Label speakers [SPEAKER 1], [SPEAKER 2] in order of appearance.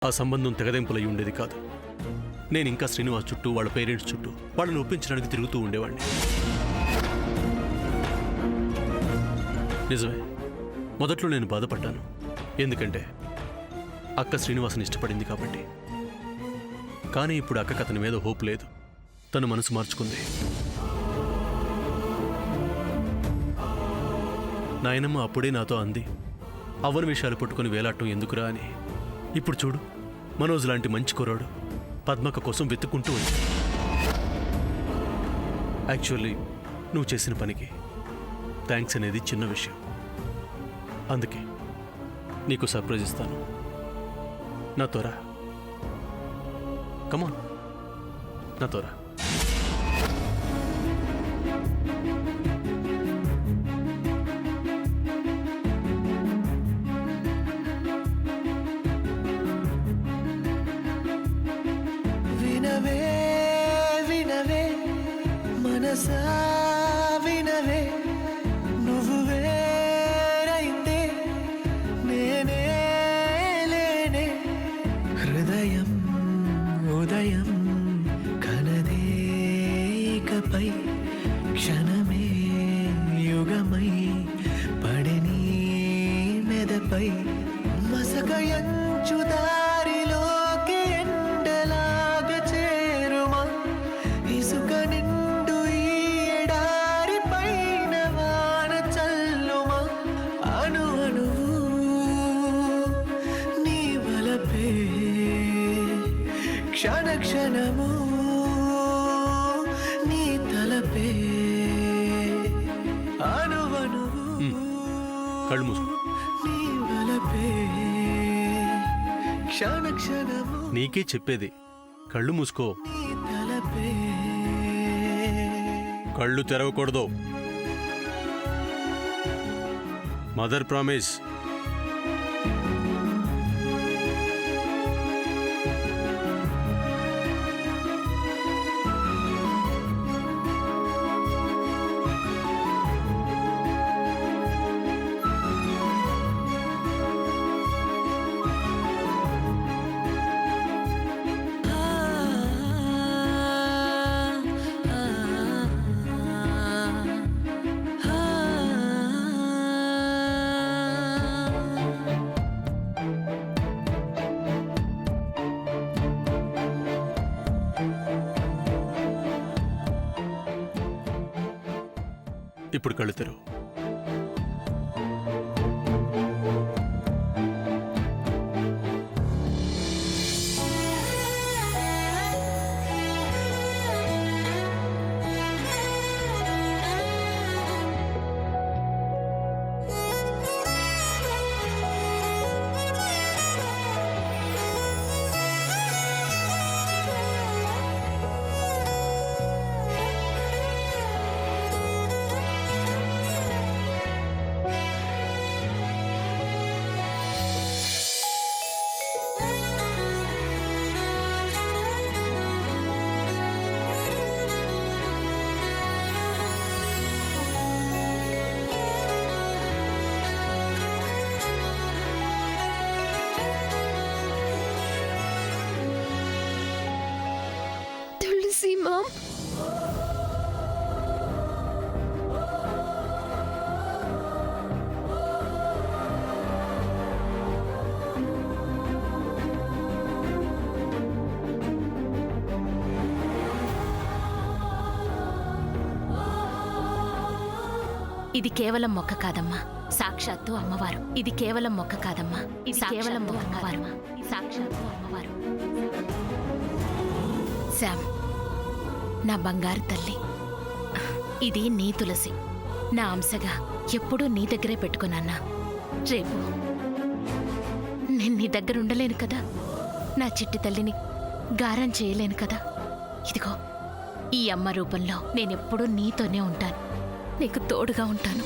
[SPEAKER 1] ఆ సంబంధం తెగదెంపులై ఉండేది కాదు. నేను ఇంకా శ్రీనివాస్ చుట్టూ, వాళ్ళ పేరెంట్స్ చుట్టూ వాళ్ళని ఒప్పించడానికి తిరుగుతూ ఉండేవాడిని. నిజమే, మొదట్లో నేను బాధపడ్డాను. ఎందుకంటే అక్క శ్రీనివాస్ని ఇష్టపడింది కాబట్టి. కానీ ఇప్పుడు అక్కకి అతని మీద హోప్ లేదు. తను మనసు మార్చుకుంది. నాయనమ్మ అప్పుడే నాతో అంది, అవ్వని విషయాలు పట్టుకుని వేలాడటం ఎందుకురా అని. ఇప్పుడు చూడు, మనోజ్ లాంటి మంచి కుర్రాడు పద్మక్క కోసం వెతుక్కుంటూ ఉంది. యాక్చువల్లీ నువ్వు చేసిన పనికి థ్యాంక్స్ అనేది చిన్న విషయం. అందుకే నీకు సర్ప్రైజ్ ఇస్తాను. నా త్వర కమాన్, నా త్వర.
[SPEAKER 2] వినవే వినవే మనసా వినవే, నువ్వు వేరైతే నేనే లేనే. హృదయం ఉదయం కనదే ఇకపై, క్షణమే యుగమై పడిని మెదపై. మసకయంచు దారిలోకి ఎండలాగా చేరుమా, ఇసుక నిండు ఈ ఎడారి పైన వాన చల్లుమా. అణు అణువు నీ వలపే, క్షణ క్షణము నీ తలపే. అణువణువు
[SPEAKER 1] కళ్ళు మూసుకో.
[SPEAKER 2] నీ వలపే, క్షణ క్షణము
[SPEAKER 1] నీకే చెప్పేది, కళ్ళు మూసుకో.
[SPEAKER 2] నీ తలపే.
[SPEAKER 1] కళ్ళు తెరవకూడదు. Mother promise. ఇప్పుడు కళ్ళు తెరువు.
[SPEAKER 3] తులసి మామ్,
[SPEAKER 4] ఇది కేవలం మొక్క కాదమ్మా, సాక్షాత్తు అమ్మవారు. ఇది కేవలం మొక్క కాదమ్మా, ఇది కేవలం అమ్మవారు, సాక్షాత్తు అమ్మవారు. శామ్, నా బంగారు తల్లి, ఇది నీ తులసి. నా అంశగా ఎప్పుడూ నీ దగ్గరే పెట్టుకున్నానా. రేపు నేను నీ దగ్గర ఉండలేను కదా, నా చిట్టి తల్లిని గారం చేయలేను కదా. ఇదిగో ఈ అమ్మ రూపంలో నేనెప్పుడూ నీతోనే ఉంటాను, నీకు తోడుగా ఉంటాను.